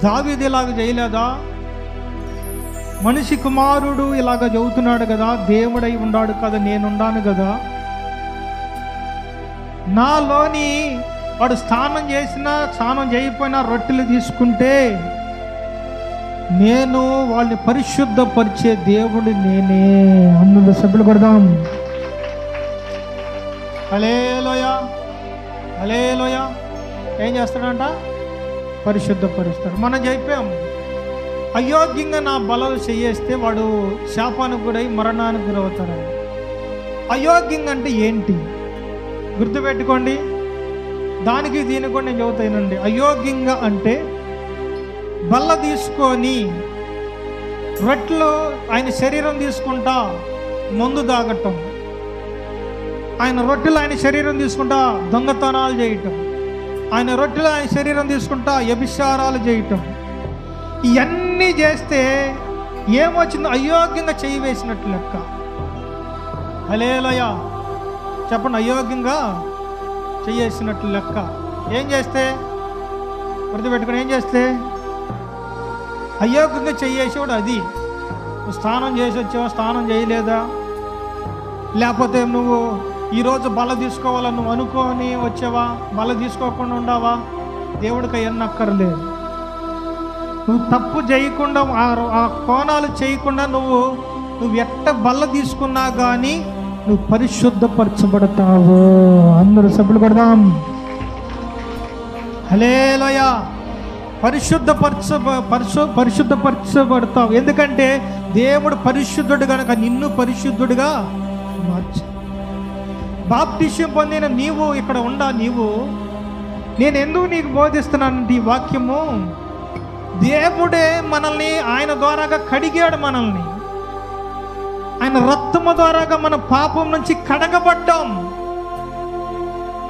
దావీదు ఇలాగ చేయలేదా? మనిషి కుమారుడు ఇలాగ చెబుతున్నాడు కదా, దేవుడై ఉన్నాడు కదా, నేనున్నాను కదా, నాలోని వాడు స్నానం చేసినా స్నానం చేయకపోయినా రొట్టెలు తీసుకుంటే నేను వాళ్ళని పరిశుద్ధపరిచే దేవుడు నేనే. అందులో సభ్యులు కొడదాం. హల్లెలూయా, హల్లెలూయా. ఏం చేస్తాడంట? పరిశుద్ధపరుస్తాడు. మనం చెప్పాం, అయోగ్యంగా నా బలాలు చేయేస్తే వాడు శాపానికి గురై మరణానికి గురవుతాడు. అయోగ్యంగా అంటే ఏంటి గుర్తుపెట్టుకోండి. దానికి దీనికి కూడా నేను చెబుతానండి. అయోగ్యంగా అంటే బల్ల తీసుకొని రొట్టెలు ఆయన శరీరం తీసుకుంటా మందు తాగటం, ఆయన రొట్టెలు ఆయన శరీరం తీసుకుంటా దొంగతనాలు చేయటం, ఆయన రొట్టెలు ఆయన శరీరం తీసుకుంటా వ్యభిచారాలు చేయటం, ఇవన్నీ చేస్తే ఏమొచ్చిందో అయోగ్యంగా చేయి వేసినట్లు లెక్క. హల్లెలూయా చెప్పండి. అయోగ్యంగా చేసినట్లు లెక్క. ఏం చేస్తే గుర్తుపెట్టుకుని, ఏం చేస్తే అయోగ్యంగా చేసేవాడు అది. నువ్వు స్నానం చేసి వచ్చావా, స్నానం చేయలేదా, లేకపోతే నువ్వు ఈరోజు బల తీసుకోవాలని నువ్వు అనుకొని వచ్చావా, బల తీసుకోకుండా ఉండావా, దేవుడికి అవన్నీ అక్కర్లేదు. నువ్వు తప్పు చేయకుండా ఆ కోణాలు చేయకుండా నువ్వు ఎట్ట బల్ల తీసుకున్నా కానీ నువ్వు పరిశుద్ధపరచబడతావు. అందరూ సభ్యులు కొడదాం. హల్లెలూయా. పరిశుద్ధపరచబడతావు. ఎందుకంటే దేవుడు పరిశుద్ధుడు కనుక నిన్ను పరిశుద్ధుడిగా మార్చు. బాప్టిసం పొందిన నీవు ఇక్కడ ఉండా. నేను ఎందుకు నీకు బోధిస్తున్నానంటే ఈ వాక్యము, దేవుడే మనల్ని ఆయన ద్వారాగా కడిగాడు. మనల్ని ఆయన రక్తము ద్వారాగా మన పాపం నుంచి కడగబడ్డాం.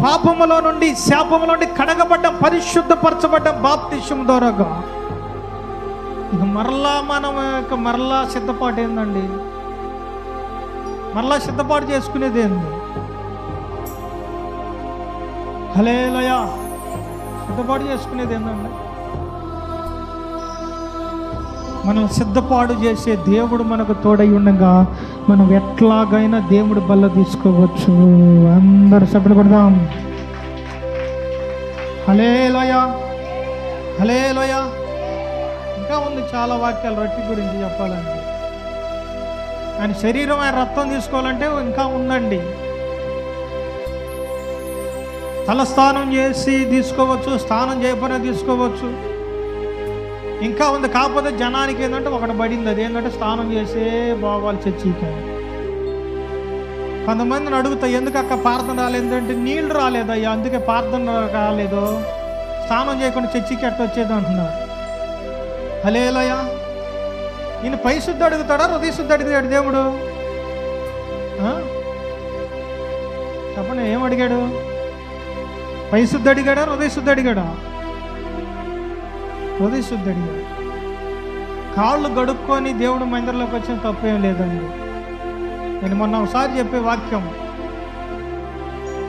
పాపములో నుండి శాపములో నుండి కడగబడ్డాం, పరిశుద్ధపరచబడ్డాం బాప్తిసం ద్వారాగా. ఇక మరలా సిద్ధపాటు ఏందండి? మరలా సిద్ధపాటు చేసుకునేది ఏంది? హల్లెలూయా. సిద్ధపాటు చేసుకునేది ఏందండి? మనం సిద్ధపాటు చేసే దేవుడు మనకు తోడై ఉండగా మనం ఎట్లాగైనా దేవుడు బల్ల తీసుకోవచ్చు. అందరు సభ్యులు కొడదాం. హల్లెలూయా, హల్లెలూయా. ఇంకా ఉంది చాలా వాక్యాలు రొట్టె గురించి చెప్పాలంటే. ఆయన శరీరం ఆయన రక్తం తీసుకోవాలంటే ఇంకా ఉందండి. తల స్నానం చేసి తీసుకోవచ్చు, స్నానం చేయకపోయినా తీసుకోవచ్చు. ఇంకా ఉంది. కాకపోతే జనానికి ఏంటంటే ఒకటి పడింది, అది ఏంటంటే స్నానం చేసే బాగోవాలి చర్చికి. కొంతమందిని అడుగుతా, ఎందుకు అక్క ప్రార్థన రాలేదంటే నీళ్ళు రాలేదయ్యా, అందుకే ప్రార్థన రాలేదు, స్నానం చేయకుండా చర్చికి ఎట్ట వచ్చేది అంటున్నారు. హల్లెలూయా. ఈయన పై శుద్ధి అడుగుతాడా, హృదయ శుద్ధి అడిగాడు దేవుడు? చెప్పండి, ఏం అడిగాడు? పై శుద్ధి అడిగాడా, హృదయ శుద్ధి అడిగాడా? హృదయ శుద్ధి అడిగాడు. కాళ్ళు గడుక్కొని దేవుడు మందిరంలోకి వచ్చిన తప్పేం లేదండి. నేను మొన్న ఒకసారి చెప్పే వాక్యం,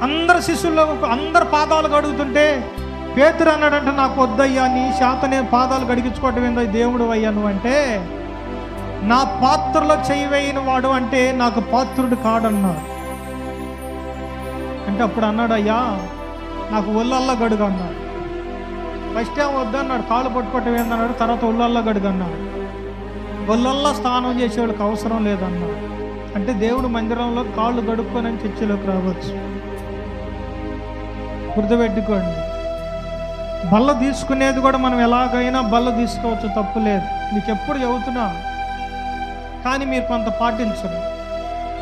అందరు శిష్యుల్లో అందరు పాదాలు కడుగుతుంటే పేతురు అన్నాడంటే, నాకు వద్దయ్యా, నీ శాతనే పాదాలు గడిగించుకోవటం ఏందో దేవుడు అయ్యా నువ్వు అంటే, నా పాత్రలో చేయి వేయని వాడు అంటే నాకు పాత్రుడు కాడన్నాడు. అంటే అప్పుడు అన్నాడు, అయ్యా నాకు ఒళ్ళల్లా గడుగు అన్నాడు. ఫస్ట్ టైం వద్దన్నాడు, కాళ్ళు పట్టుకోవటం ఏందన్నాడు. తర్వాత ఒళ్ళల్లా గడుగు అన్నాడు. ఒళ్ళల్లా స్నానం చేసేవాళ్ళకి అవసరం లేదన్నాడు. అంటే దేవుడు మందిరంలో కాళ్ళు గడుక్కొని చర్చిలోకి రావచ్చు. గుర్తుపెట్టుకోండి. బల్ల తీసుకునేది కూడా మనం ఎలాగైనా బల్ల తీసుకోవచ్చు, తప్పు లేదు. మీకు ఎప్పుడు చెబుతున్నా, కానీ మీరు కొంత పాటించరు.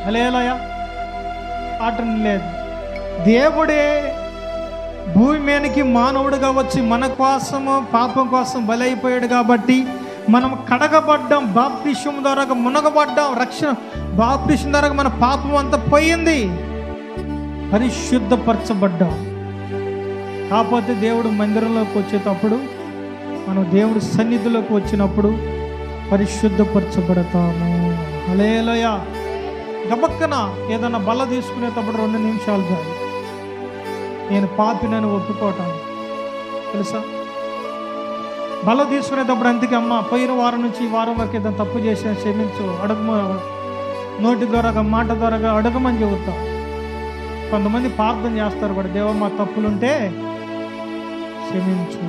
హల్లెలూయా. పాటన లేదు. దేవుడే భూమి మీదకి మానవుడిగా వచ్చి మన కోసము పాపం కోసం బలైపోయాడు కాబట్టి మనం కడగబడ్డాం. బాప్తిసం ద్వారా మునగబడ్డాం. రక్షణ బాప్తిసం ద్వారా మన పాపం అంతా పోయింది, పరిశుద్ధపరచబడ్డాం. కాకపోతే దేవుడు మందిరంలోకి వచ్చేటప్పుడు, మనం దేవుడి సన్నిధిలోకి వచ్చినప్పుడు పరిశుద్ధపరచబడతాము. హల్లెలూయా. గబక్కన ఏదన్నా బల్ల తీసుకునేటప్పుడు 2 నిమిషాలు చాలు. నేను పాపినని ఒప్పుకోవటం తెలుసా? బల్ల తీసుకునేటప్పుడు అందుకే అమ్మ పోయిన వారం నుంచి ఈ వారం వరకు ఏదైనా తప్పు చేసిన క్షమించు, అడుగు, నోటి ద్వారాగా మాట ద్వారాగా అడగమని చెబుతాం. కొంతమంది ప్రార్థన చేస్తారు కూడా, దేవా మా తప్పులుంటే క్షమించు.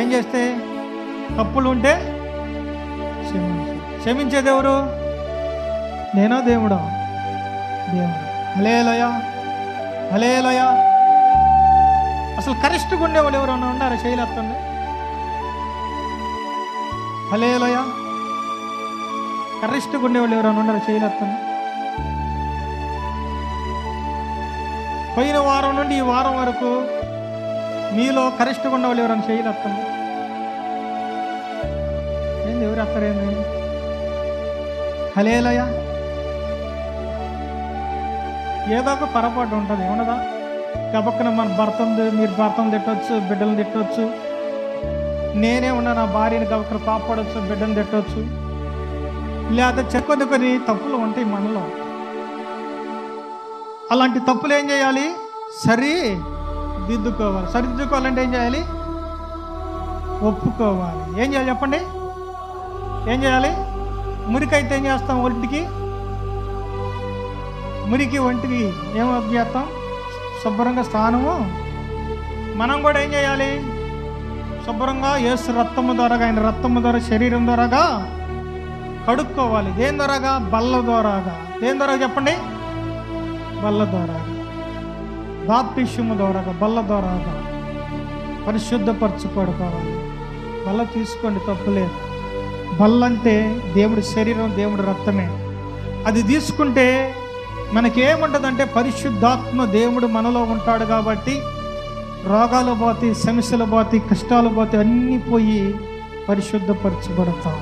ఏం చేస్తే తప్పులు ఉంటే క్షమించు. క్షమించేది ఎవరు? నేనా దేవుడా? దేవుడు. హల్లెలూయా, హల్లెలూయా. అసలు కరెక్ట్గా ఉండేవాళ్ళు ఎవరన్నా ఉన్నారా? చేయలేదండి. హల్లెలూయా. కరెక్ట్గా ఉండేవాళ్ళు ఎవరన్నా ఉన్నారా? చేయలేదండి. పోయిన వారం నుండి ఈ వారం వరకు మీలో కరెక్ట్గా ఉన్నవాళ్ళు ఎవరైనా చేయలేదండి. ఏంది ఎవరు ఎత్తరేంది? హల్లెలూయా. ఏదో ఒక పొరపాటు ఉంటుంది, ఏమన్నదా? గబక్కన మన మీరు భర్తను తిట్టవచ్చు, బిడ్డలను తిట్టవచ్చు. నేనే ఉన్నా, నా భార్యని గబక్కన కాపాడవచ్చు, బిడ్డను తిట్టవచ్చు. లేదా కొన్ని తప్పులు ఉంటాయి మనలో. అలాంటి తప్పులు ఏం చేయాలి? సరిదిద్దుకోవాలి. సరిదిద్దుకోవాలంటే ఏం చేయాలి? ఒప్పుకోవాలి. ఏం చేయాలి చెప్పండి? ఏం చేయాలి? మురికైతే ఏం చేస్తాం? ఒంటికి ఏం చేస్తాం? శుభ్రంగా స్నానము. మనం కూడా ఏం చేయాలి? శుభ్రంగా యేసు రక్తము ద్వారాగా, ఆయన రక్తము ద్వారా, శరీరం ద్వారాగా కడుక్కోవాలి. దేని ద్వారాగా? బల్ల ద్వారాగా. దేని ద్వారా చెప్పండి? బల్ల ద్వారాగా. బాప్టిస్మము ద్వారాగా, బల్ల ద్వారాగా పరిశుద్ధపరచుకోవాలి. బల్ల తీసుకోండి, తప్పులేదు. బల్ల అంటే దేవుడి శరీరం, దేవుడి రక్తమే. అది తీసుకుంటే మనకేముంటుందంటే పరిశుద్ధాత్మ దేవుడు మనలో ఉంటాడు కాబట్టి రోగాలు పోతాయి, సమస్యలు పోతాయి, కష్టాలు పోతాయి, అన్నీ పోయి పరిశుద్ధపరచబడతాం.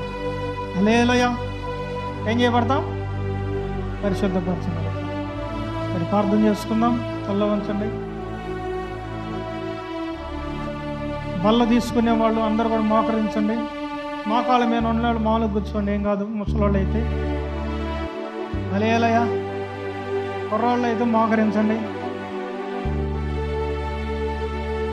హల్లెలూయా. ఏం చేయబడతాం? పరిశుద్ధపరచబడతాం. మరి ప్రార్థన చేసుకుందాం. తల్ల వంచండి. బల్ల తీసుకునే వాళ్ళు అందరూ కూడా మోకరించండి. మోకాళ్ళ మీద ఉన్నవాళ్ళు మామూలుగా కూర్చోండి, ఏం కాదు. ముసలోళ్ళు అయితే హల్లెలూయా. కుర్రోళ్ళు అయితే మోకరించండి.